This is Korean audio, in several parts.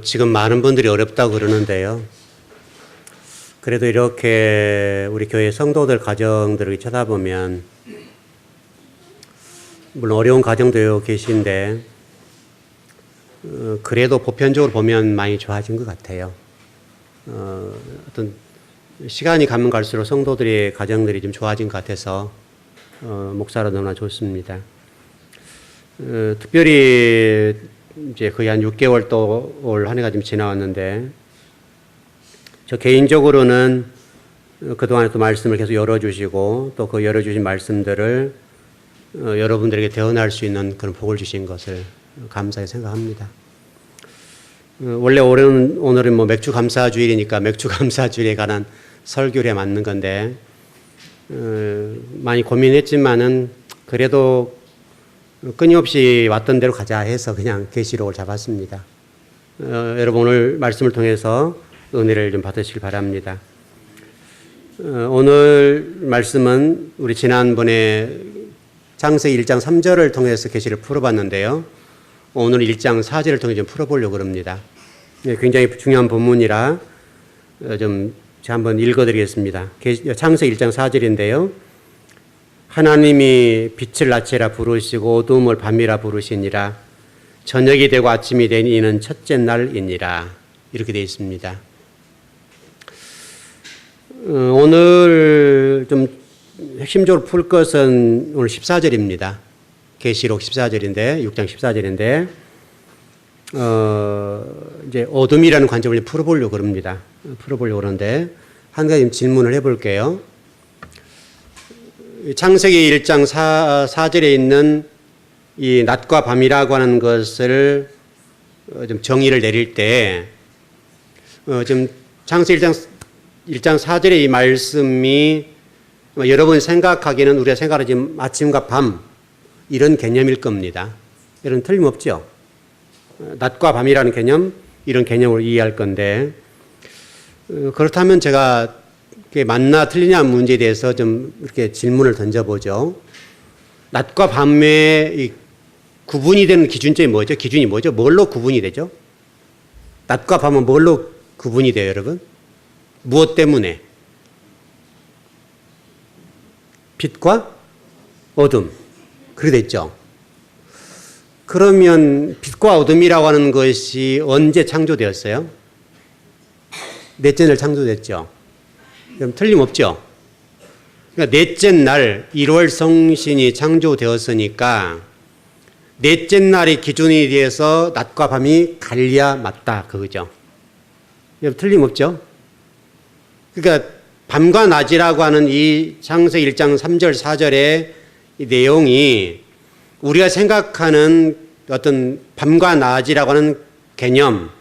지금 많은 분들이 어렵다고 그러는데요. 그래도 이렇게 우리 교회 성도들 가정들을 쳐다보면 물론 어려운 가정도 계신데 그래도 보편적으로 보면 많이 좋아진 것 같아요. 어떤 시간이 가면 갈수록 성도들의 가정들이 좀 좋아진 것 같아서 목사로 너무나 좋습니다. 특별히 이제 거의 한 6개월 또 올 한 해가 좀 지나왔는데 저 개인적으로는 그동안에 또 말씀을 계속 열어주시고 또 그 열어주신 말씀들을 여러분들에게 대언할 수 있는 그런 복을 주신 것을 감사히 생각합니다. 원래 오늘은 뭐 맥주 감사 주일이니까 맥주 감사 주일에 관한 설교에 맞는 건데 많이 고민했지만은 그래도 끊임없이 왔던 대로 가자 해서 그냥 계시록을 잡았습니다. 여러분 오늘 말씀을 통해서 은혜를 좀 받으시길 바랍니다. 오늘 말씀은 우리 지난번에 창세기 1장 3절을 통해서 계시를 풀어봤는데요. 오늘 1장 4절을 통해 좀 풀어보려고 합니다. 굉장히 중요한 본문이라 좀 제가 한번 읽어드리겠습니다. 창세기 1장 4절인데요. 하나님이 빛을 낮이라 부르시고 어두움을 밤이라 부르시니라. 저녁이 되고 아침이 되니 이는 첫째 날이니라. 이렇게 되어 있습니다. 오늘 좀 핵심적으로 풀 것은 오늘 14절입니다. 계시록 14절인데 6장 14절인데 이제 어둠이라는 관점을 풀어보려고 그럽니다. 풀어보려고 그러는데 한 가지 질문을 해볼게요. 창세기 1장 4절에 있는 이 낮과 밤이라고 하는 것을 좀 정의를 내릴 때 좀 창세기 1장 4절의 이 말씀이 여러분이 생각하기에는 우리가 생각하는 지금 아침과 밤 이런 개념일 겁니다. 이런 틀림없죠. 낮과 밤이라는 개념 이런 개념으로 이해할 건데 그렇다면 제가 맞나 틀리냐 문제에 대해서 좀 이렇게 질문을 던져보죠. 낮과 밤의 이 구분이 되는 기준점이 뭐죠? 기준이 뭐죠? 뭘로 구분이 되죠? 낮과 밤은 뭘로 구분이 돼요, 여러분? 무엇 때문에? 빛과 어둠. 그렇게 됐죠? 그러면 빛과 어둠이라고 하는 것이 언제 창조되었어요? 넷째 날 창조됐죠? 그럼 틀림없죠? 그러니까 넷째 날 1월 성신이 창조되었으니까 넷째 날이 기준이 돼서 낮과 밤이 갈려야 맞다 그거죠. 틀림없죠? 그러니까 밤과 낮이라고 하는 이 창세기 1장 3절 4절의 이 내용이 우리가 생각하는 어떤 밤과 낮이라고 하는 개념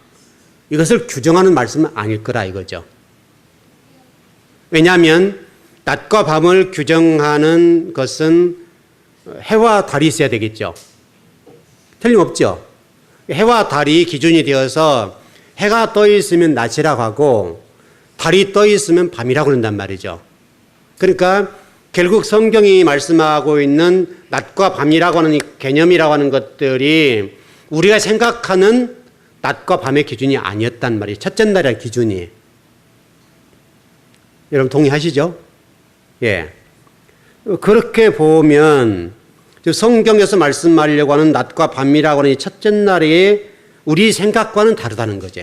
이것을 규정하는 말씀은 아닐 거라 이거죠. 왜냐하면 낮과 밤을 규정하는 것은 해와 달이 있어야 되겠죠. 틀림없죠. 해와 달이 기준이 되어서 해가 떠 있으면 낮이라고 하고 달이 떠 있으면 밤이라고 그런단 말이죠. 그러니까 결국 성경이 말씀하고 있는 낮과 밤이라고 하는 개념이라고 하는 것들이 우리가 생각하는 낮과 밤의 기준이 아니었단 말이에요. 첫째 날의 기준이. 여러분 동의하시죠? 예. 그렇게 보면 성경에서 말씀하려고 하는 낮과 밤이라고 하는 이 첫째 날이 우리 생각과는 다르다는 거죠.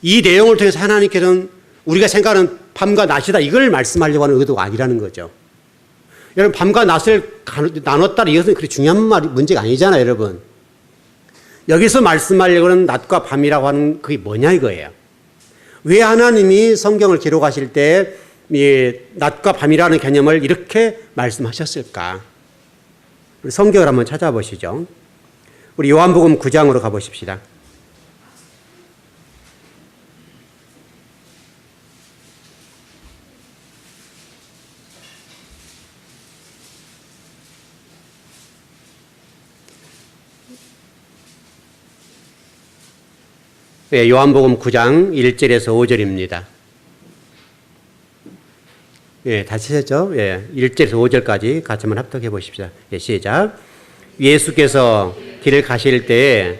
이 내용을 통해서 하나님께서는 우리가 생각하는 밤과 낮이다 이걸 말씀하려고 하는 의도가 아니라는 거죠. 여러분 밤과 낮을 나눴다 이것은 그렇게 중요한 문제가 아니잖아요, 여러분. 여기서 말씀하려고 하는 낮과 밤이라고 하는 그게 뭐냐 이거예요. 왜 하나님이 성경을 기록하실 때 이 낮과 밤이라는 개념을 이렇게 말씀하셨을까? 우리 성경을 한번 찾아보시죠. 우리 요한복음 9장으로 가보십시다. 네, 요한복음 9장 1절에서 5절입니다. 예, 다 치셨죠? 예, 1절에서 5절까지 같이 한번 합독해 보십시다. 예, 시작. 예수께서 길을 가실 때에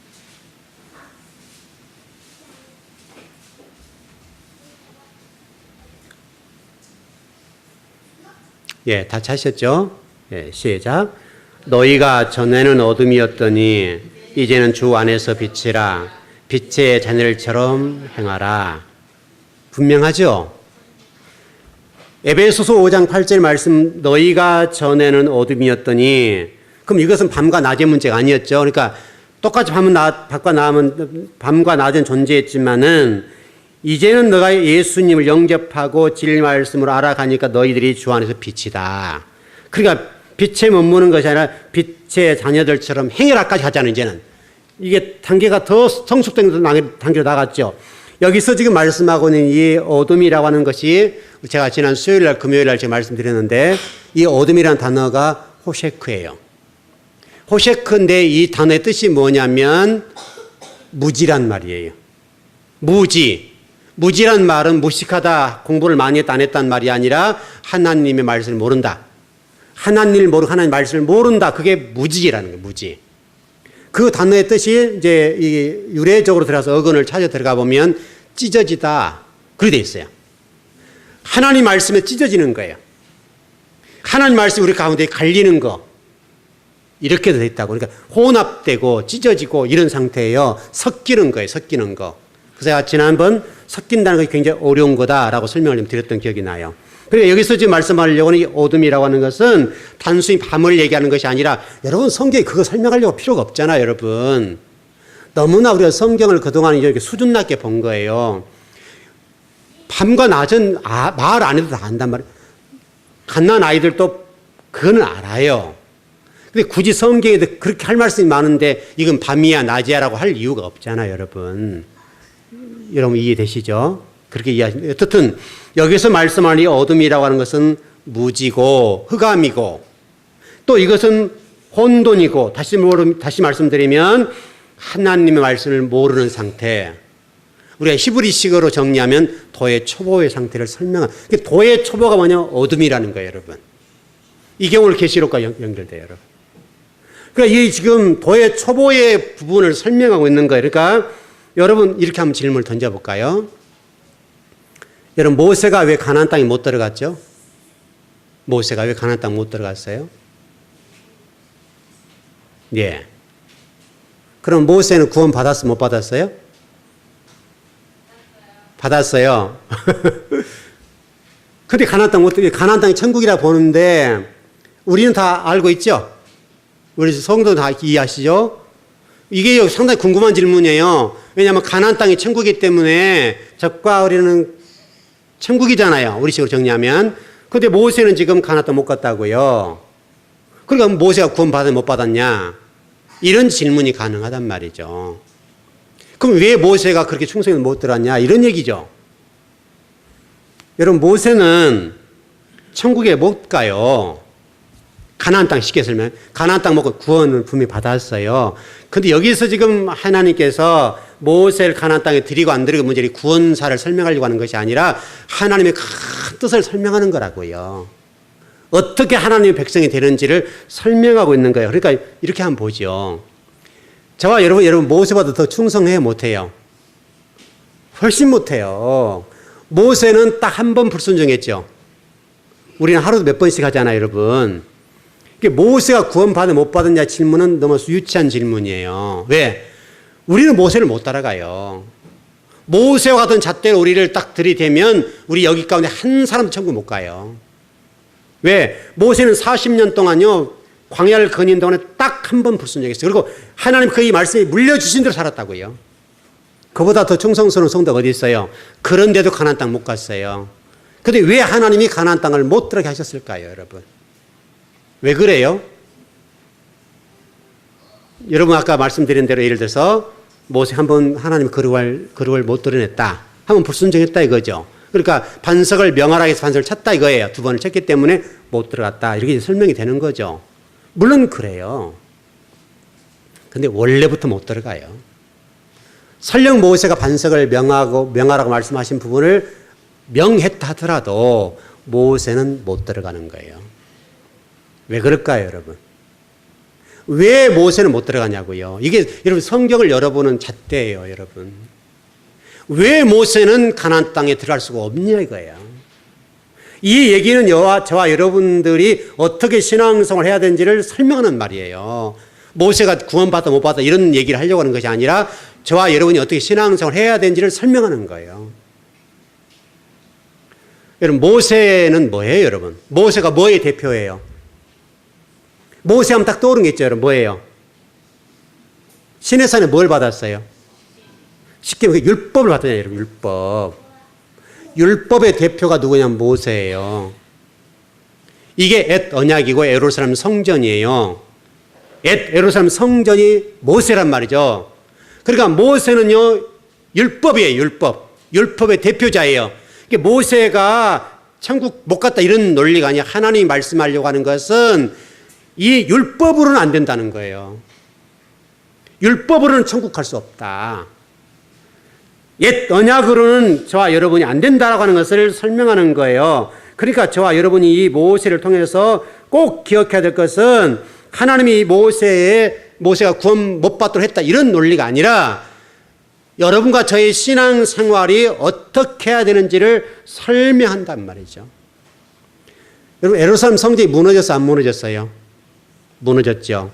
예, 다 찾으셨죠? 예, 시작. 너희가 전에는 어둠이었더니 이제는 주 안에서 빛이라. 빛의 자녀들처럼 행하라. 분명하죠? 에베소서 5장 8절 말씀, 너희가 전에는 어둠이었더니, 그럼 이것은 밤과 낮의 문제가 아니었죠. 그러니까 똑같이 밤과 낮은 존재했지만은 이제는 너가 예수님을 영접하고 진리 말씀으로 알아가니까 너희들이 주 안에서 빛이다. 그러니까 빛에 머무는 것이 아니라 빛의 자녀들처럼 행해라까지 하잖아요. 이제는 이게 단계가 더 성숙된 단계로 나갔죠. 여기서 지금 말씀하고 있는 이 어둠이라고 하는 것이 제가 지난 수요일 날 금요일 날 제가 말씀드렸는데 이 어둠이라는 단어가 호셰크예요. 호셰크인데 이 단어의 뜻이 뭐냐면 무지란 말이에요. 무지란 말은 무식하다, 공부를 많이 했다 안 했다는 말이 아니라 하나님의 말씀을 모른다. 하나님을 모르고 하나님의 말씀을 모른다. 그게 무지라는 거예요. 무지. 그 단어의 뜻이 이제 이 유래적으로 들어가서 어근을 찾아 들어가 보면 찢어지다. 그렇게 돼 있어요. 하나님 말씀에 찢어지는 거예요. 하나님 말씀이 우리 가운데 갈리는 거. 이렇게 돼 있다고. 그러니까 혼합되고 찢어지고 이런 상태예요. 섞이는 거예요. 섞이는 거. 그래서 제가 지난번 섞인다는 것이 굉장히 어려운 거다라고 설명을 좀 드렸던 기억이 나요. 그러니까 여기서 지금 말씀하려고 하는 이 어둠이라고 하는 것은 단순히 밤을 얘기하는 것이 아니라 여러분 성경에 그거 설명하려고 필요가 없잖아요. 여러분. 너무나 우리가 성경을 그동안 이렇게 수준 낮게 본 거예요. 밤과 낮은 말 안 해도 다 안단 말이에요. 갓난 아이들도 그거는 알아요. 근데 굳이 성경에 그렇게 할 말씀이 많은데 이건 밤이야 낮이야라고 할 이유가 없잖아요. 여러분. 여러분 이해되시죠? 그렇게 이해하시면 어떻든 여기서 말씀하는 이 어둠이라고 하는 것은 무지고 흑암이고 또 이것은 혼돈이고 다시 말씀드리면 하나님의 말씀을 모르는 상태. 우리가 히브리식으로 정리하면 도의 초보의 상태를 설명한. 도의 초보가 뭐냐? 어둠이라는 거예요, 여러분. 이게 오늘 계시록과 연결돼요, 여러분. 그러니까 이 지금 도의 초보의 부분을 설명하고 있는 거예요. 그러니까 여러분 이렇게 한번 질문을 던져볼까요? 여러분 모세가 왜 가나안 땅에 못 들어갔죠? 모세가 왜 가나안 땅 못 들어갔어요? 예. 그럼 모세는 구원 받았어 못 받았어요? 받았어요. 근데 가나안 땅 못 들어갔어요. 가나안 땅이 천국이라 보는데 우리는 다 알고 있죠? 우리 성도 다 이해하시죠? 이게 상당히 궁금한 질문이에요. 왜냐하면 가나안 땅이 천국이기 때문에 적과 우리는 천국이잖아요. 우리 식으로 정리하면. 그런데 모세는 지금 가나안 땅 못 갔다고요. 그러니까 모세가 구원 받았냐 못 받았냐 이런 질문이 가능하단 말이죠. 그럼 왜 모세가 그렇게 충성을 못 들었냐 이런 얘기죠. 여러분 모세는 천국에 못 가요. 가나안 땅 쉽게 설명. 가나안 땅 먹고 구원을 분명히 받았어요. 근데 여기서 지금 하나님께서 모세를 가나안 땅에 들이고 안 들이고 문제를 구원사를 설명하려고 하는 것이 아니라 하나님의 큰 뜻을 설명하는 거라고요. 어떻게 하나님의 백성이 되는지를 설명하고 있는 거예요. 그러니까 이렇게 한번 보죠. 저와 여러분 모세보다 더 충성해요 못해요? 훨씬 못해요. 모세는 딱 한 번 불순종했죠. 우리는 하루도 몇 번씩 하잖아요, 여러분. 모세가 구원받아 못 받았냐 질문은 너무 유치한 질문이에요. 왜? 우리는 모세를 못 따라가요. 모세와 같은 잣대로 우리를 딱 들이대면 우리 여기 가운데 한 사람도 천국 못 가요. 왜? 모세는 40년 동안요 광야를 거닌 동안에 딱 한 번 불순종했어요. 그리고 하나님 그의 말씀이 물려주신 대로 살았다고요. 그보다 더 충성스러운 성도가 어디 있어요? 그런데도 가나안 땅 못 갔어요. 그런데 왜 하나님이 가나안 땅을 못 들어가게 하셨을까요, 여러분? 왜 그래요? 여러분 아까 말씀드린 대로 예를 들어서 모세 한번 하나님 거룩을 못 드러냈다. 한번 불순종했다 이거죠. 그러니까 반석을 명하라고 해서 반석을 쳤다 이거예요. 두 번을 쳤기 때문에 못 들어갔다. 이렇게 설명이 되는 거죠. 물론 그래요. 근데 원래부터 못 들어가요. 설령 모세가 반석을 명하라고 말씀하신 부분을 명했다 하더라도 모세는 못 들어가는 거예요. 왜 그럴까요, 여러분? 왜 모세는 못 들어가냐고요? 이게 여러분 성경을 열어보는 잣대예요, 여러분. 왜 모세는 가나안 땅에 들어갈 수가 없냐 이거예요. 이 얘기는 저와 여러분들이 어떻게 신앙생활을 해야 되는지를 설명하는 말이에요. 모세가 구원받다 못 받다 이런 얘기를 하려고 하는 것이 아니라 저와 여러분이 어떻게 신앙생활을 해야 되는지를 설명하는 거예요. 여러분, 모세는 뭐예요, 여러분? 모세가 뭐의 대표예요? 모세 하면 딱 떠오르는 게 있죠, 여러분. 뭐예요? 시내산에 뭘 받았어요? 쉽게 말해 율법을 받았잖아요, 여러분. 율법. 율법의 대표가 누구냐면 모세예요. 이게 엣 언약이고 예루살렘 성전이에요. 엣 예루살렘 성전이 모세란 말이죠. 그러니까 모세는요, 율법이에요, 율법. 율법의 대표자예요. 모세가 천국 못 갔다 이런 논리가 아니라 하나님이 말씀하려고 하는 것은 이 율법으로는 안 된다는 거예요. 율법으로는 천국 갈 수 없다. 옛 언약으로는 저와 여러분이 안 된다라고 하는 것을 설명하는 거예요. 그러니까 저와 여러분이 이 모세를 통해서 꼭 기억해야 될 것은 하나님이 모세가 구원 못 받도록 했다 이런 논리가 아니라 여러분과 저의 신앙 생활이 어떻게 해야 되는지를 설명한단 말이죠. 여러분, 예루살렘 성전이 무너졌어, 안 무너졌어요? 무너졌죠.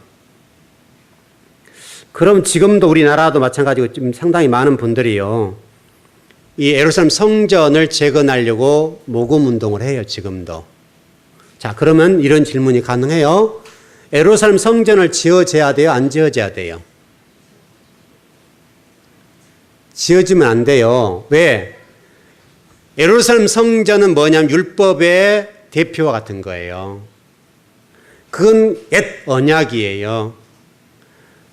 그럼 지금도 우리나라도 마찬가지고 지금 상당히 많은 분들이요, 이 예루살렘 성전을 재건하려고 모금 운동을 해요, 지금도. 자, 그러면 이런 질문이 가능해요. 예루살렘 성전을 지어져야 돼요, 안 지어져야 돼요? 지어지면 안 돼요. 왜? 예루살렘 성전은 뭐냐면 율법의 대표와 같은 거예요. 그건 옛 언약이에요.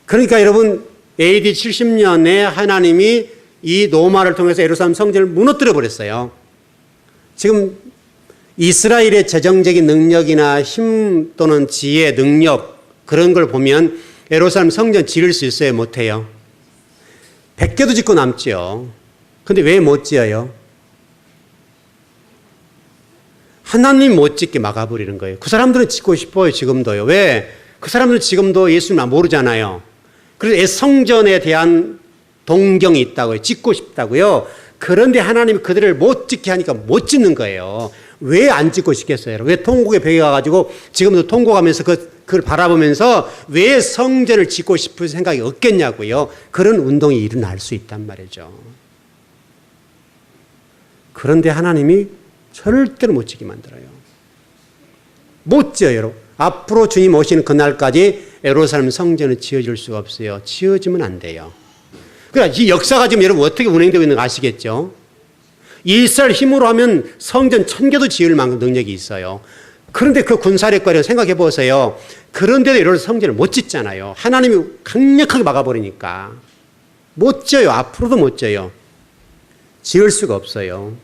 그러니까 여러분, AD 70년에 하나님이 이 노마를 통해서 예루살렘 성전을 무너뜨려 버렸어요. 지금 이스라엘의 재정적인 능력이나 힘 또는 지혜, 능력 그런 걸 보면 예루살렘 성전 지을 수 있어요, 못해요? 100개도 짓고 남죠. 근데 왜 못 지어요? 하나님 못 짓게 막아버리는 거예요. 그 사람들은 짓고 싶어요, 지금도요. 왜? 그 사람들은 지금도 예수님 모르잖아요. 그래서 성전에 대한 동경이 있다고요. 짓고 싶다고요. 그런데 하나님이 그들을 못 짓게 하니까 못 짓는 거예요. 왜 안 짓고 싶겠어요? 왜 통곡의 벽에 가가지고 지금도 통곡하면서 그걸 바라보면서 왜 성전을 짓고 싶을 생각이 없겠냐고요. 그런 운동이 일어날 수 있단 말이죠. 그런데 하나님이 절대로 못 짓게 만들어요. 못 지어요, 여러분. 앞으로 주님 오시는 그날까지 예루살렘 성전은 지어질 수가 없어요. 지어지면 안 돼요. 그러니까 이 역사가 지금 여러분 어떻게 운행되고 있는 거 아시겠죠? 이스라엘 힘으로 하면 성전 1000개도 지을 만큼 능력이 있어요. 그런데 그 군사력과를 생각해 보세요. 그런데도 이런 성전을 못 짓잖아요. 하나님이 강력하게 막아버리니까. 못 지어요. 앞으로도 못 지어요. 지을 수가 없어요.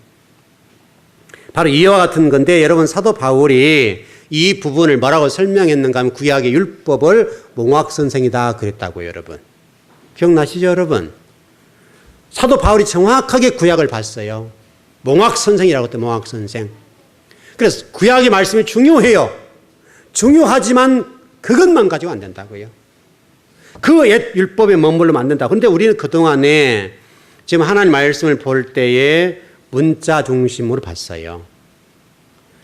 바로 이와 같은 건데 여러분, 사도 바울이 이 부분을 뭐라고 설명했는가 하면 구약의 율법을 몽학선생이다 그랬다고요, 여러분. 기억나시죠, 여러분? 사도 바울이 정확하게 구약을 봤어요. 몽학선생이라고 했대요, 몽학선생. 그래서 구약의 말씀이 중요해요. 중요하지만 그것만 가지고 안 된다고요. 그 옛 율법에 머물러면 안 된다. 그런데 우리는 그동안에 지금 하나님 말씀을 볼 때에 문자 중심으로 봤어요.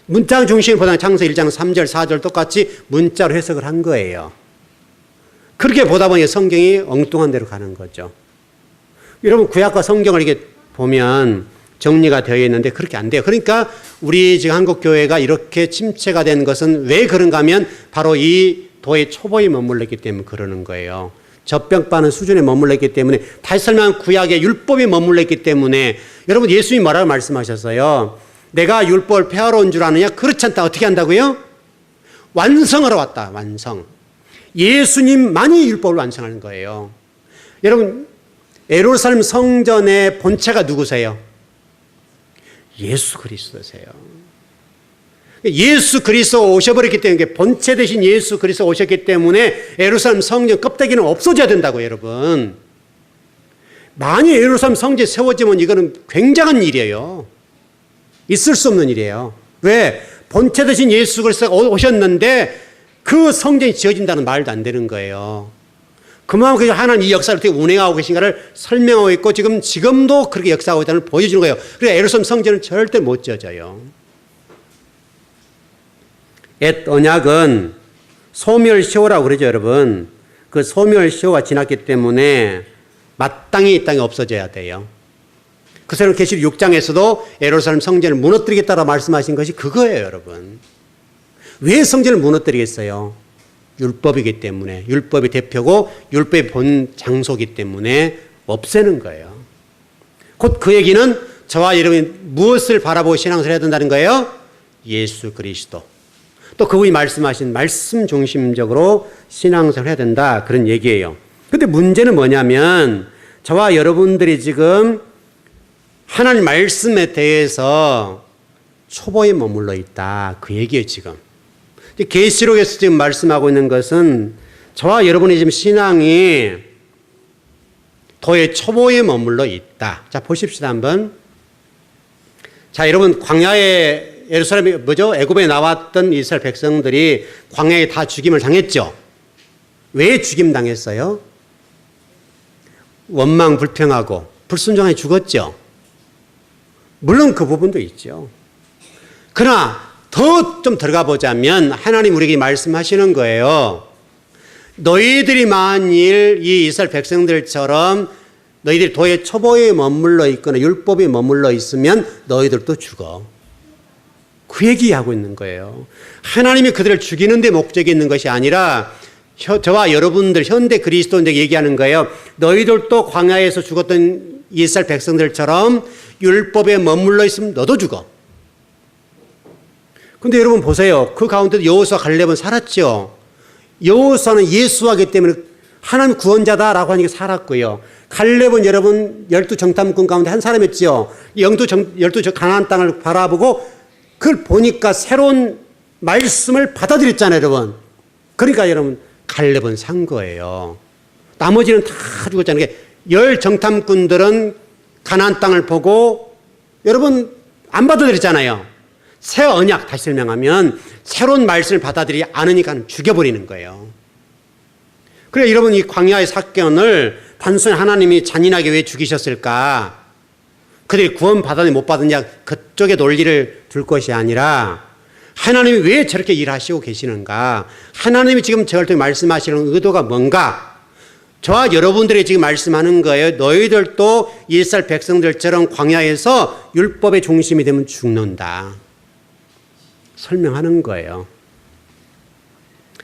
문자 중심보다는 창세기 1장 3절, 4절 똑같이 문자로 해석을 한 거예요. 그렇게 보다 보니 성경이 엉뚱한 대로 가는 거죠. 여러분, 구약과 성경을 이렇게 보면 정리가 되어 있는데 그렇게 안 돼요. 그러니까 우리 지금 한국교회가 이렇게 침체가 된 것은 왜 그런가 하면 바로 이 도의 초보에 머물렀기 때문에 그러는 거예요. 젖병 수준에 머물렀기 때문에, 다시 설명하면 구약의 율법에 머물렀기 때문에. 여러분, 예수님이 뭐라고 말씀하셨어요? 내가 율법을 폐하러 온 줄 아느냐? 그렇지 않다. 어떻게 한다고요? 완성하러 왔다. 완성. 예수님만이 율법을 완성하는 거예요. 여러분, 예루살렘 성전의 본체가 누구세요? 예수 그리스도세요. 예수 그리스도 오셔버렸기 때문에, 본체 대신 예수 그리스도 오셨기 때문에 예루살렘 성전 껍데기는 없어져야 된다고, 여러분. 만약 예루살렘 성전이 세워지면 이거는 굉장한 일이에요. 있을 수 없는 일이에요. 왜? 본체 대신 예수 그리스도가 오셨는데 그 성전이 지어진다는 말도 안 되는 거예요. 그만큼 하나님 이 역사를 어떻게 운행하고 계신가를 설명하고 있고, 지금도 그렇게 역사하고 있다는 걸 보여주는 거예요. 그러니까 예루살렘 성전은 절대 못 지어져요. 옛 언약은 소멸시효라고 그러죠, 여러분. 그 소멸시효가 지났기 때문에 마땅히 이 땅에 없어져야 돼요. 그래서 계시록 6장에서도 예루살렘 성전을 무너뜨리겠다고 말씀하신 것이 그거예요, 여러분. 왜 성전을 무너뜨리겠어요? 율법이기 때문에. 율법이 대표고 율법의 본 장소이기 때문에 없애는 거예요. 곧 그 얘기는 저와 여러분이 무엇을 바라보고 신앙생활을 해야 된다는 거예요? 예수 그리스도. 또 그분이 말씀하신 말씀 중심적으로 신앙생활을 해야 된다. 그런 얘기예요. 근데 문제는 뭐냐면 저와 여러분들이 지금 하나님 말씀에 대해서 초보에 머물러 있다. 그 얘기예요, 지금. 계시록에서 지금 말씀하고 있는 것은 저와 여러분의 지금 신앙이 도의 초보에 머물러 있다. 자, 보십시다, 한번. 자, 여러분, 광야에 예루살렘이 애굽에 나왔던 이스라엘 백성들이 광야에 다 죽임을 당했죠. 왜 죽임 당했어요? 원망 불평하고 불순종하게 죽었죠. 물론 그 부분도 있죠. 그러나 더 좀 들어가 보자면 하나님 우리에게 말씀하시는 거예요. 너희들이 만일 이 이스라엘 백성들처럼 너희들이 도의 초보에 머물러 있거나 율법에 머물러 있으면 너희들도 죽어. 그 얘기하고 있는 거예요. 하나님이 그들을 죽이는 데 목적이 있는 것이 아니라 저와 여러분들 현대 그리스도인들에게 얘기하는 거예요. 너희들도 광야에서 죽었던 이스라엘 백성들처럼 율법에 머물러 있으면 너도 죽어. 근데 여러분 보세요. 그 가운데도 여호수아 갈렙은 살았죠. 여호수아는 예수하기 때문에 하나님 구원자다라고 하니까 살았고요. 갈렙은 여러분 12정탐꾼 가운데 한 사람이었죠. 12 가나안 땅을 바라보고 그걸 보니까 새로운 말씀을 받아들였잖아요, 여러분. 그러니까 여러분 갈렙은 산 거예요. 나머지는 다 죽었잖아요. 10 정탐꾼들은 가나안 땅을 보고 여러분 안 받아들였잖아요. 새 언약, 다시 설명하면 새로운 말씀을 받아들이지 않으니까 죽여버리는 거예요. 그래 여러분 이 광야의 사건을 단순히 하나님이 잔인하게 왜 죽이셨을까? 그들이 구원 받았느냐 못 받았느냐 그쪽에 논리를 둘 것이 아니라 하나님이 왜 저렇게 일하시고 계시는가? 하나님이 지금 저를 통해 말씀하시는 의도가 뭔가? 저와 여러분들이 지금 말씀하는 거예요. 너희들도 이스라엘 백성들처럼 광야에서 율법의 중심이 되면 죽는다. 설명하는 거예요.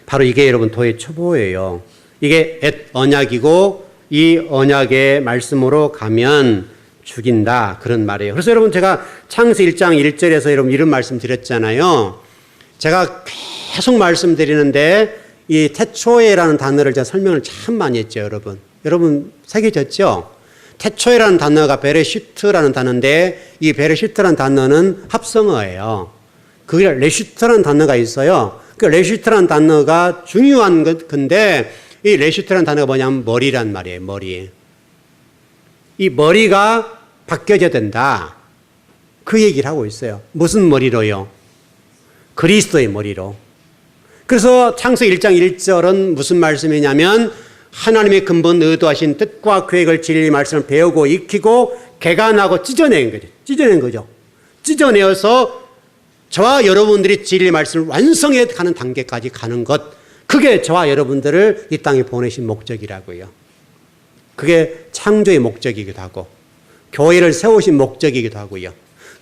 바로 이게 여러분 도의 초보예요. 이게 옛 언약이고 이 언약의 말씀으로 가면 죽인다. 그런 말이에요. 그래서 여러분 제가 창세기 1장 1절에서 여러분 이런 말씀 드렸잖아요. 제가 계속 말씀드리는데 이 태초에라는 단어를 제가 설명을 참 많이 했죠, 여러분. 여러분 새겨졌죠? 태초에라는 단어가 베레시트라는 단어인데 이 베레시트라는 단어는 합성어예요. 그게 레시트라는 단어가 있어요. 그 레시트라는 단어가 중요한 건데 이 레시트라는 단어가 뭐냐면 머리란 말이에요. 머리. 이 머리가 바뀌어져야 된다. 그 얘기를 하고 있어요. 무슨 머리로요? 그리스도의 머리로. 그래서 창세기 1장 1절은 무슨 말씀이냐면 하나님의 근본 의도하신 뜻과 계획을 진리 말씀을 배우고 익히고 개간하고 찢어낸 거죠. 찢어내어서 저와 여러분들이 진리 말씀을 완성해 가는 단계까지 가는 것, 그게 저와 여러분들을 이 땅에 보내신 목적이라고요. 그게 창조의 목적이기도 하고 교회를 세우신 목적이기도 하고요.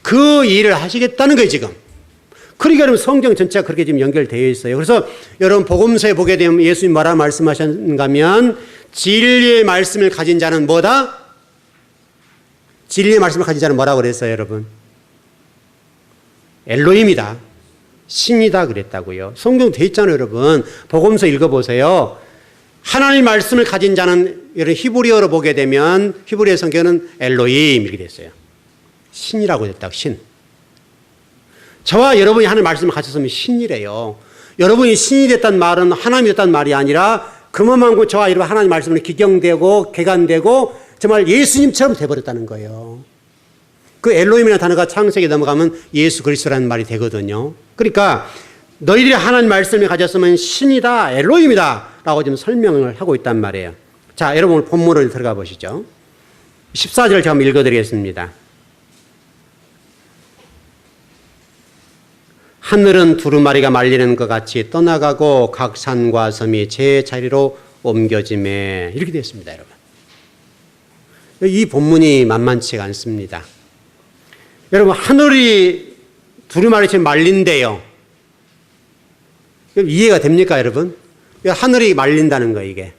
그 일을 하시겠다는 거예요, 지금. 그러니까 여러분 성경 전체가 그렇게 지금 연결되어 있어요. 그래서 여러분 복음서에 보게 되면 예수님 뭐라 말씀하셨는가 하면 진리의 말씀을 가진 자는 뭐다? 진리의 말씀을 가진 자는 뭐라고 그랬어요, 여러분? 엘로힘이다. 신이다 그랬다고요. 성경 돼 있잖아요, 여러분. 복음서 읽어보세요. 하나님 말씀을 가진 자는 여러분 히브리어로 보게 되면 히브리어 성경은 엘로힘 이렇게 됐어요. 신이라고 됐다고, 신. 저와 여러분이 하나님 말씀을 가졌으면 신이래요. 여러분이 신이 됐다는 말은 하나님이 됐다는 말이 아니라 그만큼 저와 여러분 하나님 말씀을 기경되고 개간되고 정말 예수님처럼 돼버렸다는 거예요. 그 엘로힘이라는 단어가 창세기에 넘어가면 예수 그리스도라는 말이 되거든요. 그러니까 너희들이 하나님 말씀을 가졌으면 신이다, 엘로힘이다 라고 지금 설명을 하고 있단 말이에요. 자, 여러분 본문으로 들어가 보시죠. 14절 제가 한번 읽어드리겠습니다. 하늘은 두루마리가 말리는 것 같이 떠나가고 각 산과 섬이 제 자리로 옮겨짐에 이렇게 되어 있습니다, 여러분. 이 본문이 만만치가 않습니다. 여러분, 하늘이 두루마리처럼 말린대요. 이해가 됩니까, 여러분? 하늘이 말린다는 거, 이게.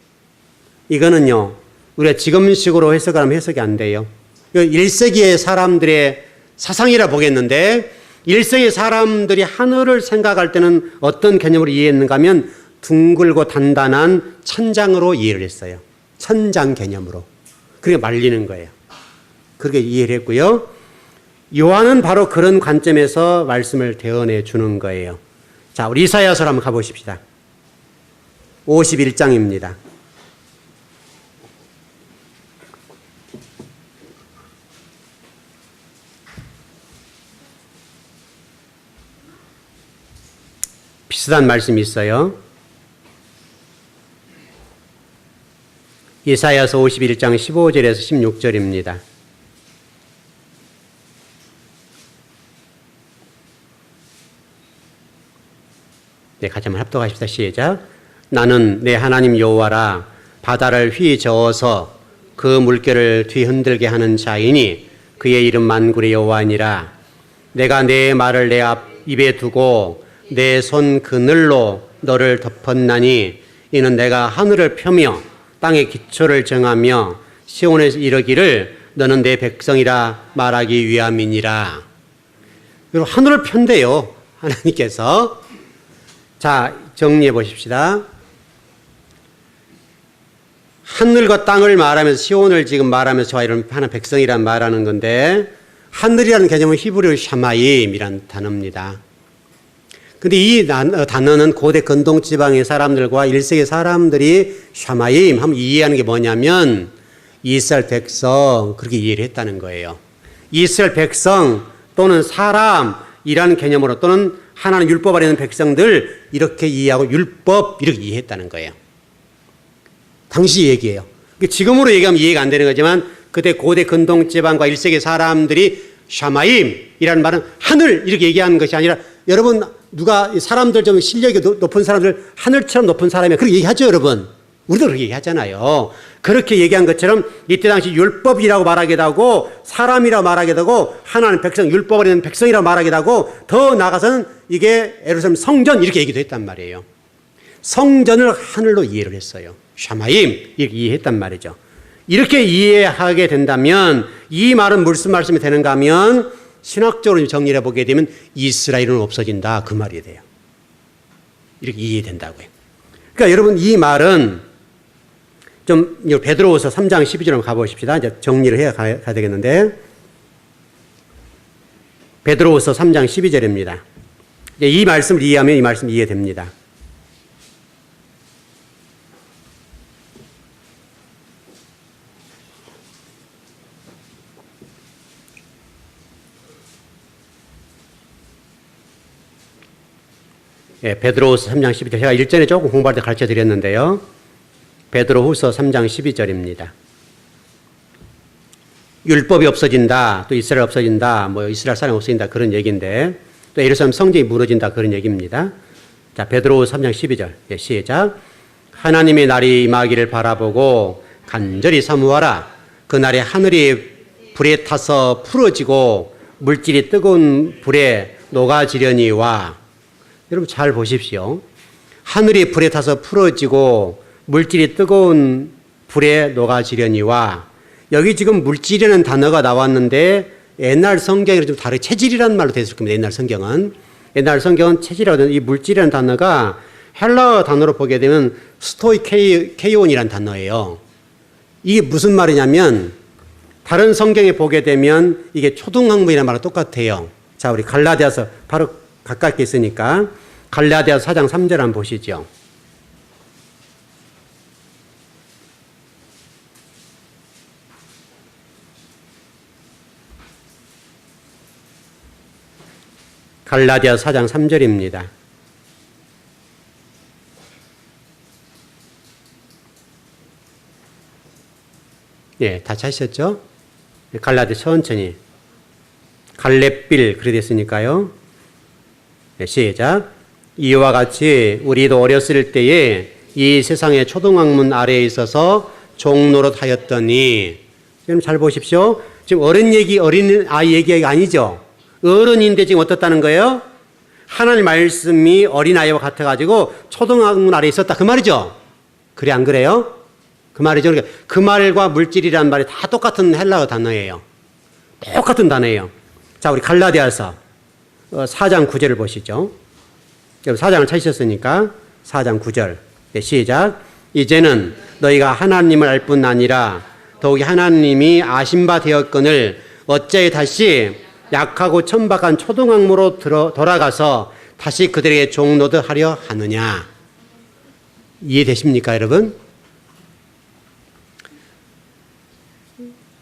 이거는요, 우리가 지금식으로 해석하면 해석이 안 돼요. 1세기의 사람들의 사상이라 보겠는데, 1세기 사람들이 하늘을 생각할 때는 어떤 개념으로 이해했는가 하면 둥글고 단단한 천장으로 이해를 했어요. 천장 개념으로. 그게 말리는 거예요. 그렇게 이해를 했고요. 요한은 바로 그런 관점에서 말씀을 대언해 주는 거예요. 자, 우리 이사야서로 한번 가보십시다. 51장입니다. 비슷한 말씀이 있어요. 이사야서 51장 15절에서 16절입니다. 네, 같이 한번 합독하십시다. 시작. 나는 내 하나님 여호와라. 바다를 휘 저어서 그 물결을 뒤흔들게 하는 자이니 그의 이름 만군의 여호와니라. 내가 내 말을 내 앞 입에 두고 내 손 그늘로 너를 덮었나니 이는 내가 하늘을 펴며 땅의 기초를 정하며 시온에서 이르기를 너는 내 백성이라 말하기 위함이니라. 여러분, 하늘을 편대요, 하나님께서. 자, 정리해 보십시다. 하늘과 땅을 말하면서 시온을 지금 말하면서 저와 이런 하나 백성이란 말하는 건데, 하늘이라는 개념은 히브리어 샤마임이라는 단어입니다. 근데 이 단어는 고대 근동 지방의 사람들과 1세기 사람들이 샤마임 하면 이해하는 게 뭐냐면 이스라엘 백성, 그렇게 이해를 했다는 거예요. 이스라엘 백성 또는 사람이라는 개념으로, 또는 하나는 율법 아래 있는 백성들, 이렇게 이해하고 율법 이렇게 이해했다는 거예요. 당시 얘기예요. 지금으로 얘기하면 이해가 안 되는 거지만 그때 고대 근동 지방과 1세기 사람들이 샤마임이라는 말은 하늘 이렇게 얘기하는 것이 아니라, 여러분, 누가 사람들 좀 실력이 높은 사람들 하늘처럼 높은 사람이 그렇게 얘기하죠, 여러분. 우리도 그렇게 얘기하잖아요. 그렇게 얘기한 것처럼 이때 당시 율법이라고 말하기도 하고 사람이라고 말하기도 하고 하나는 백성, 율법을 있는 백성이라고 말하기도 하고 더 나아가서는 이게 예루살렘 성전 이렇게 얘기도 했단 말이에요. 성전을 하늘로 이해를 했어요. 샤마임 이렇게 이해했단 말이죠. 이렇게 이해하게 된다면 이 말은 무슨 말씀이 되는가 하면 신학적으로 정리를 해보게 되면 이스라엘은 없어진다, 그 말이 돼요. 이렇게 이해된다고요. 그러니까 여러분, 이 말은 좀 베드로후서 3장 12절로 가보십시다. 이제 정리를 해야 가야 되겠는데, 베드로후서 3장 12절입니다. 이 말씀을 이해하면 이 말씀 이해됩니다. 예, 베드로후서 3장 12절. 제가 일전에 조금 공부할 때 가르쳐 드렸는데요. 베드로후서 3장 12절입니다. 율법이 없어진다, 또 이스라엘 없어진다, 뭐 이스라엘 사람이 없어진다, 그런 얘기인데, 또 예루살렘 성전이 무너진다, 그런 얘기입니다. 자, 베드로후서 3장 12절. 예, 시작. 하나님의 날이 임하기를 바라보고 간절히 사모하라. 그날에 하늘이 불에 타서 풀어지고 물질이 뜨거운 불에 녹아지려니와. 여러분 잘 보십시오. 하늘이 불에 타서 풀어지고 물질이 뜨거운 불에 녹아지려니와. 여기 지금 물질이라는 단어가 나왔는데 옛날 성경이랑 좀 다르게 체질이라는 말로 되어 있을 겁니다. 옛날 성경은. 옛날 성경은 체질이라고 하는 이 물질이라는 단어가 헬라어 단어로 보게 되면 스토이케이온이라는 단어예요. 이게 무슨 말이냐면 다른 성경에 보게 되면 이게 초등학문이라는 말과 똑같아요. 자, 우리 갈라디아서 바로 가깝게 있으니까 갈라디아서 4장 3절 한번 보시죠. 갈라디아서 4장 3절입니다. 예, 다 찾으셨죠? 갈라디아 천천히. 갈렙빌 그래 됐으니까요. 네, 시작. 이와 같이 우리도 어렸을 때에 이 세상의 초등학문 아래에 있어서 종노릇 하였더니, 지금 잘 보십시오. 지금 어린 아이 얘기가 아니죠. 어른인데 지금 어떻다는 거예요? 하나님 말씀이 어린아이와 같아가지고 초등학문 아래에 있었다. 그 말이죠. 그래, 안 그래요? 그 말이죠. 그러니까 그 말과 물질이라는 말이 다 똑같은 헬라어 단어예요. 똑같은 단어예요. 자, 우리 갈라디아서 4장 9절을 보시죠. 4장을 찾으셨으니까 4장 9절. 네, 시작. 이제는 너희가 하나님을 알 뿐 아니라 더욱이 하나님이 아신 바 되었거늘 어째 다시 약하고 천박한 초등학문으로 돌아가서 다시 그들에게 종노릇 하려 하느냐. 이해되십니까, 여러분?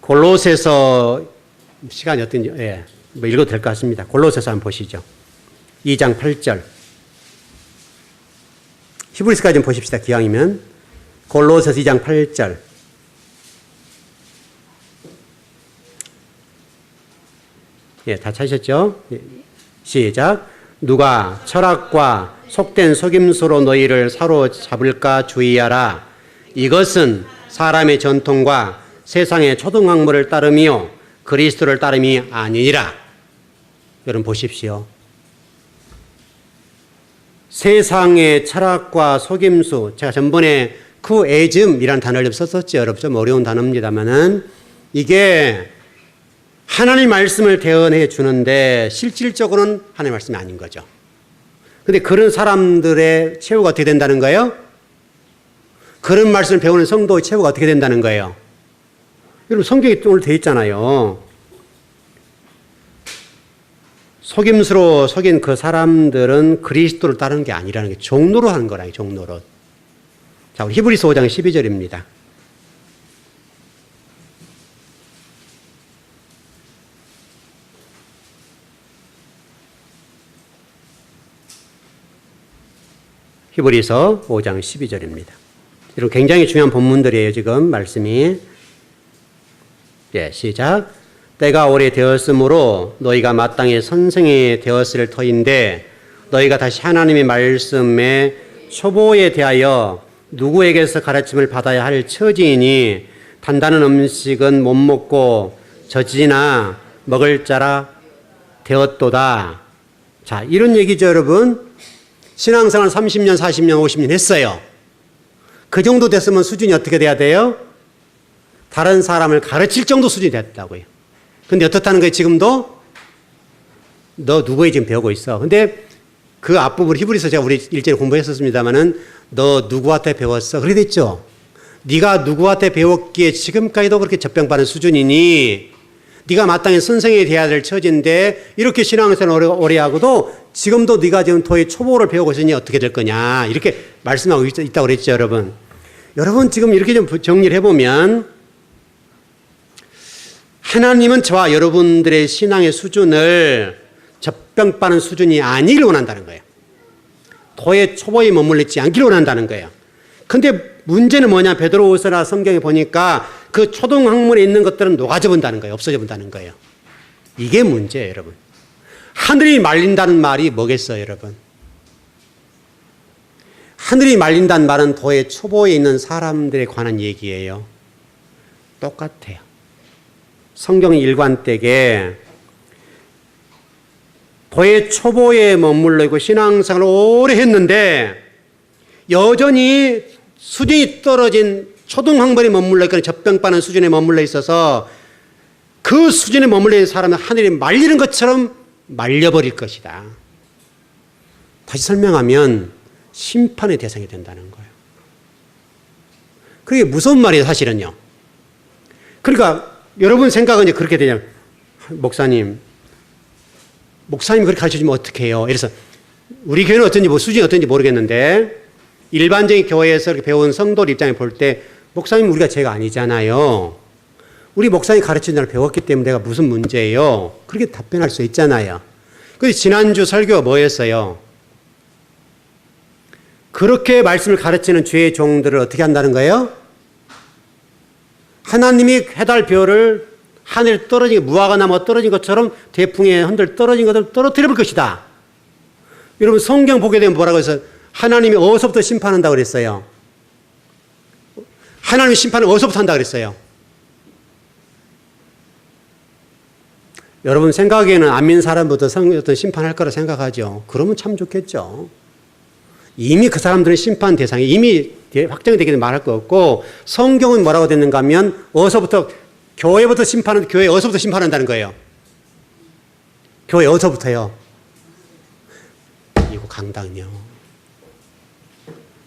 골로새서 시간이 어떤지 뭐 읽어도 될 것 같습니다. 골로새서 한번 보시죠. 2장 8절. 히브리서까지 좀 보십시다. 기왕이면. 골로새서 2장 8절. 다 찾으셨죠? 시작. 누가 철학과 속된 속임수로 너희를 사로잡을까 주의하라. 이것은 사람의 전통과 세상의 초등학문을 따름이요 그리스도를 따름이 아니니라. 여러분 보십시오. 세상의 철학과 속임수, 제가 전번에 쿠에즘이라는 단어를 좀 썼었죠. 여러분 좀 어려운 단어입니다만은 이게 하나님 말씀을 대언해 주는데 실질적으로는 하나님 말씀이 아닌 거죠. 근데 그런 사람들의 최후가 어떻게 된다는 거예요? 그런 말씀을 배우는 성도의 최후가 어떻게 된다는 거예요? 여러분 성경에 오늘 되어 있잖아요. 속임수로 속인 그 사람들은 그리스도를 따르는 게 아니라는 게 종노릇 하는 거라요. 종노릇. 자, 우리 히브리서 5장 12절입니다. 히브리서 5장 12절입니다. 여러분 굉장히 중요한 본문들이에요. 지금 말씀이. 시작. 때가 오래되었으므로 너희가 마땅히 선생이 되었을 터인데 너희가 다시 하나님의 말씀의 초보에 대하여 누구에게서 가르침을 받아야 할 처지이니 단단한 음식은 못 먹고 젖이나 먹을 자라 되었도다. 자, 이런 얘기죠, 여러분. 신앙생활 30년, 40년, 50년 했어요. 그 정도 됐으면 수준이 어떻게 돼야 돼요? 다른 사람을 가르칠 정도 수준이 됐다고요. 근데 어떻다는 거예요, 지금도? 너 누구에 지금 배우고 있어. 근데 그 앞부분 히브리서 제가 우리 일전에 공부했었습니다만은 너 누구한테 배웠어? 그렇게 됐죠? 네가 누구한테 배웠기에 지금까지도 그렇게 젖병 빠른 수준이니 네가 마땅히 선생이 돼야 될 처지인데 이렇게 신앙생활 오래 하고도 지금도 네가 지금 도의 초보를 배우고 있으니 어떻게 될 거냐 이렇게 말씀하고 있다고 그랬죠, 여러분. 여러분 지금 이렇게 좀 정리를 해보면 하나님은 저와 여러분들의 신앙의 수준을 젖병 빠는 수준이 아니길 원한다는 거예요. 도의 초보에 머물러 있지 않기를 원한다는 거예요. 근데 문제는 뭐냐? 베드로후서나 성경에 보니까 그 초등학문에 있는 것들은 녹아져 본다는 거예요. 없어져 본다는 거예요. 이게 문제예요, 여러분. 하늘이 말린다는 말이 뭐겠어요, 여러분? 하늘이 말린다는 말은 도의 초보에 있는 사람들에 관한 얘기예요. 똑같아요. 성경 일관되게 도의 초보에 머물러 있고 신앙생활을 오래 했는데 여전히 수준이 떨어진 초등학문에 머물러 있거나 젖병 빠는 수준에 머물러 있어서 그 수준에 머물러 있는 사람은 하늘이 말리는 것처럼 말려버릴 것이다. 다시 설명하면 심판의 대상이 된다는 거예요. 그게 무서운 말이에요, 사실은요. 그러니까 여러분 생각은 이제 그렇게 되냐면 목사님이 그렇게 가르쳐주면 어떻게 해요? 이래서 우리 교회는 어떤지 수준이 어떤지 모르겠는데 일반적인 교회에서 이렇게 배운 성도들 입장에 볼 때 목사님 우리가 죄가 아니잖아요. 우리 목사님 가르친 날 배웠기 때문에 내가 무슨 문제예요? 그렇게 답변할 수 있잖아요. 그래서 지난주 설교가 뭐였어요? 그렇게 말씀을 가르치는 주의 종들을 어떻게 한다는 거예요? 하나님이 해달 별을 하늘에 떨어진 무화과 나무가 떨어진 것처럼 대풍에 흔들 떨어진 것을 떨어뜨려 볼 것이다. 여러분 성경 보게 되면 뭐라고 해서 하나님이 어디서부터 심판한다고 그랬어요? 하나님의 심판을 어디서부터 한다고 그랬어요? 여러분 생각에는 안 믿는 사람부터 어떤 심판할 거라 생각하죠. 그러면 참 좋겠죠. 이미 그 사람들은 심판 대상이 이미 확정이 되기 때문에 말할 거 없고, 성경은 뭐라고 됐는가 하면 어디서부터 교회부터 심판은 교회 어디서부터 심판한다는 거예요. 교회 어디서부터요? 이거 강단이요.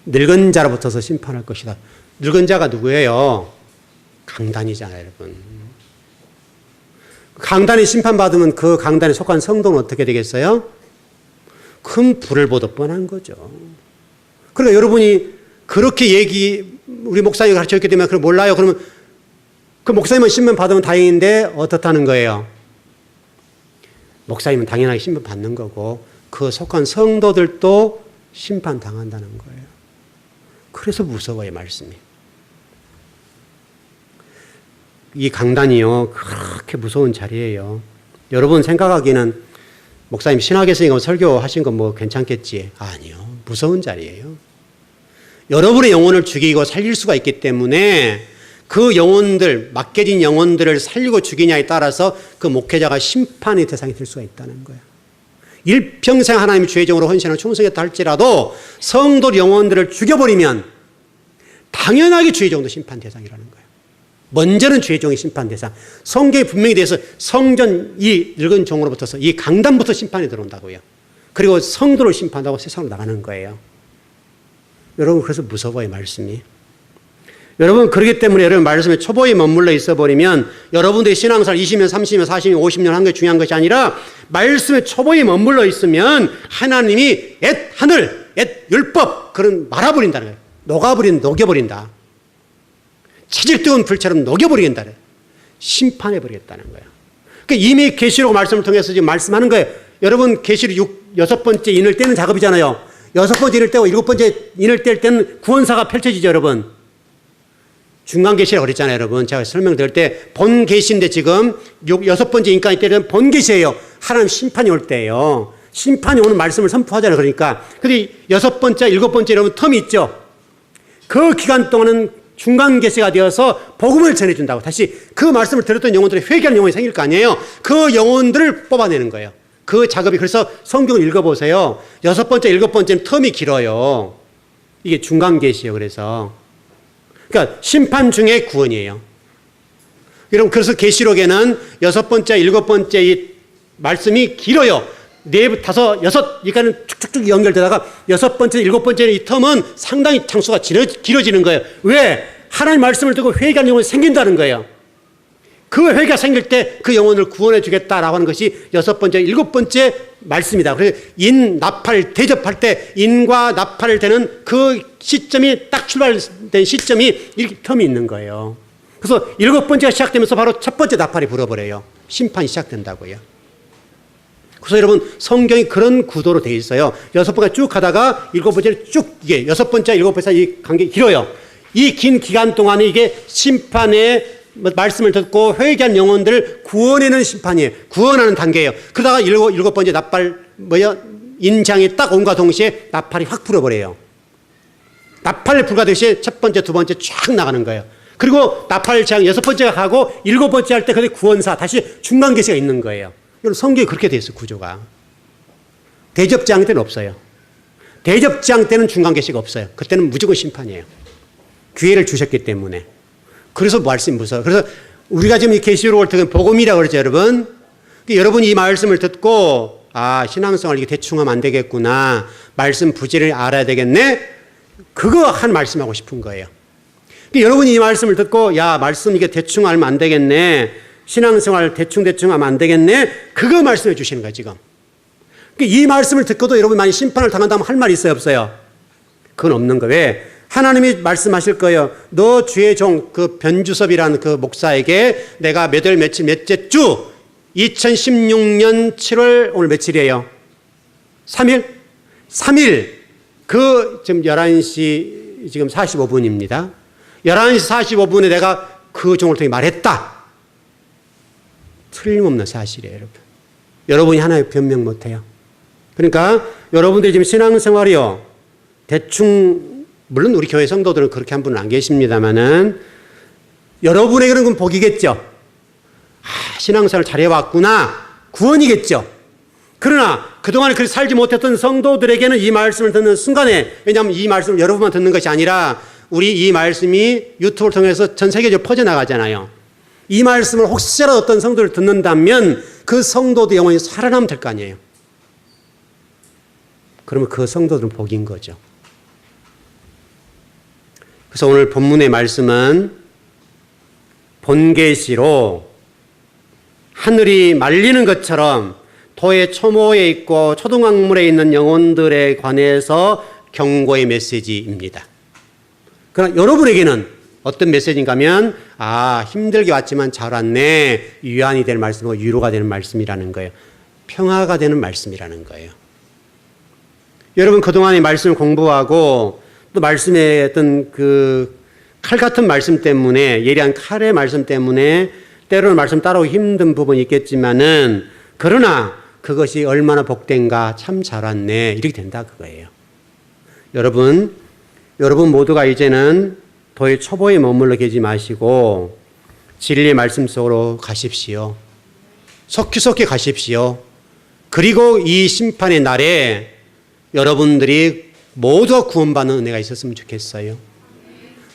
늙은 자로부터서 심판할 것이다. 늙은 자가 누구예요? 강단이잖아요, 여러분. 강단이 심판받으면 그 강단에 속한 성도는 어떻게 되겠어요? 큰 불을 보듯 뻔한 거죠. 그러니까 여러분이 그렇게 우리 목사님이 가르쳐줬기 때문에 그걸 몰라요. 그러면 그 목사님은 심판 받으면 다행인데 어떻다는 거예요? 목사님은 당연하게 심판 받는 거고 그 속한 성도들도 심판 당한다는 거예요. 그래서 무서워요, 말씀이. 이 강단이요, 그렇게 무서운 자리예요. 여러분 생각하기에는 목사님 신학에서 설교하신 건 뭐 괜찮겠지. 아니요, 무서운 자리예요. 여러분의 영혼을 죽이고 살릴 수가 있기 때문에 그 영혼들, 맡겨진 영혼들을 살리고 죽이냐에 따라서 그 목회자가 심판의 대상이 될 수가 있다는 거예요. 일평생 하나님의 주의 종으로 헌신하고 충성했다 할지라도 성도 영혼들을 죽여버리면 당연하게 주의 종도 심판 대상이라는 거예요. 먼저는 주의 종이 심판 대상. 성경에 분명히 대해서 성전 이 늙은 종으로부터서 이 강단부터 심판이 들어온다고요. 그리고 성도를 심판하고 세상으로 나가는 거예요. 여러분 그래서 무서워요, 말씀이. 여러분 그렇기 때문에 여러분 말씀에 초보에 머물러 있어버리면 여러분들의 신앙생활 20년, 30년, 40년, 50년 한 게 중요한 것이 아니라 말씀에 초보에 머물러 있으면 하나님이 앳 하늘, 앳 율법 그런 말아버린다는 거예요. 녹여버린다. 체질 뜨거운 불처럼 녹여버리겠다. 심판해버리겠다는 거예요. 그러니까 이미 계시록 말씀을 통해서 지금 말씀하는 거예요. 여러분 계시록 6번째 인을 떼는 작업이잖아요. 6번째 인을 떼고 7번째 인을 뗄 때는 구원사가 펼쳐지죠, 여러분. 중간 계시라고 그랬잖아요, 여러분. 제가 설명드릴 때 본 계시인데 지금 6번째 인까지 때리면 본 계시예요. 하나님 심판이 올 때예요. 심판이 오는 말씀을 선포하잖아요, 그러니까. 근데 6번째, 7번째 여러분 텀이 있죠. 그 기간 동안은 중간 계시가 되어서 복음을 전해준다고. 다시 그 말씀을 들었던 영혼들이 회개하는 영혼이 생길 거 아니에요. 그 영혼들을 뽑아내는 거예요. 그 작업이. 그래서 성경을 읽어보세요. 6번째, 7번째는 텀이 길어요. 이게 중간 계시예요. 그래서 그러니까 심판 중에 구원이에요. 여러분 그래서 계시록에는 6번째, 7번째 이 말씀이 길어요. 4, 5, 6 이까는 쭉쭉쭉 연결되다가 6번째, 7번째 이 텀은 상당히 장수가 길어지는 거예요. 왜? 하나님 말씀을 듣고 회개하는 영혼이 생긴다는 거예요. 그 회개가 생길 때 그 영혼을 구원해 주겠다라고 하는 것이 6번째, 7번째 말씀이다. 그래서 인, 나팔, 대접할 때 인과 나팔을 되는 그 시점이 딱 출발된 시점이 이렇게 텀이 있는 거예요. 그래서 7번째가 시작되면서 바로 첫 번째 나팔이 불어버려요. 심판이 시작된다고요. 그래서 여러분 성경이 그런 구도로 되어 있어요. 6번째 쭉 가다가 7번째를 쭉 이게 6번째, 7번째 이 관계 길어요. 이 긴 기간 동안에 이게 심판의 말씀을 듣고 회개한 영혼들을 구원하는 심판이에요. 구원하는 단계예요. 그러다가 7번째 나팔 인장이 딱 온과 동시에 나팔이 확 불어버려요. 나팔이 불가듯이 첫 번째, 두 번째 쫙 나가는 거예요. 그리고 나팔 장 6번째가 가고 7번째 할 때 그게 구원사 다시 중간 계시가 있는 거예요. 여러분 성경이 그렇게 되어 있어요. 구조가. 대접장 때는 없어요. 대접장 때는 중간 계시가 없어요. 그때는 무조건 심판이에요. 기회를 주셨기 때문에. 그래서 말씀이 무서워요. 그래서 우리가 지금 이 계시록을 듣는 복음이라고 그러죠, 여러분. 여러분이 이 말씀을 듣고 아, 신앙생활 이게 대충 하면 안 되겠구나. 말씀 부지를 알아야 되겠네. 그거 한 말씀하고 싶은 거예요. 여러분이 이 말씀을 듣고 야, 말씀 이게 대충 하면 안 되겠네. 신앙생활 대충 하면 안 되겠네. 그거 말씀해 주시는 거예요, 지금. 이 말씀을 듣고도 여러분 많이 심판을 당한다면 할 말이 있어요, 없어요? 그건 없는 거예요. 왜? 하나님이 말씀하실 거예요. 너 주의 종, 그 변주섭이라는 그 목사에게 내가 몇 월 며칠 몇째 주 2016년 7월 오늘 며칠이에요? 3일? 3일. 그 지금 11시 지금 45분입니다. 11시 45분에 내가 그 종을 통해 말했다. 틀림없는 사실이에요, 여러분. 여러분이 하나의 변명 못해요. 그러니까 여러분들이 지금 신앙생활이요. 대충 물론 우리 교회 성도들은 그렇게 한 분은 안 계십니다만은 여러분에게는 그건 복이겠죠. 신앙생활 잘해왔구나. 구원이겠죠. 그러나 그동안에 그렇게 살지 못했던 성도들에게는 이 말씀을 듣는 순간에, 왜냐하면 이 말씀을 여러분만 듣는 것이 아니라 우리 이 말씀이 유튜브를 통해서 전 세계적으로 퍼져나가잖아요. 이 말씀을 혹시라도 어떤 성도를 듣는다면 그 성도도 영원히 살아나면 될 거 아니에요. 그러면 그 성도들은 복인 거죠. 그래서 오늘 본문의 말씀은 본계시로 하늘이 말리는 것처럼 도의 초모에 있고 초등학문에 있는 영혼들에 관해서 경고의 메시지입니다. 그러나 여러분에게는 어떤 메시지인가 하면 힘들게 왔지만 잘 왔네. 위안이 될 말씀이고 위로가 되는 말씀이라는 거예요. 평화가 되는 말씀이라는 거예요. 여러분 그동안의 말씀을 공부하고 또 말씀의 어떤 그 칼 같은 말씀 때문에, 예리한 칼의 말씀 때문에 때로는 말씀 따라오기 힘든 부분이 있겠지만은, 그러나 그것이 얼마나 복된가, 참 잘 왔네, 이렇게 된다 그거예요. 여러분 모두가 이제는 도의 초보에 머물러 계지 마시고 진리의 말씀 속으로 가십시오. 속히 가십시오. 그리고 이 심판의 날에 여러분들이 모두 구원받는 은혜가 있었으면 좋겠어요.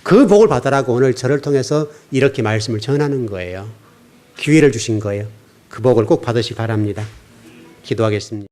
그 복을 받으라고 오늘 저를 통해서 이렇게 말씀을 전하는 거예요. 기회를 주신 거예요. 그 복을 꼭 받으시기 바랍니다. 기도하겠습니다.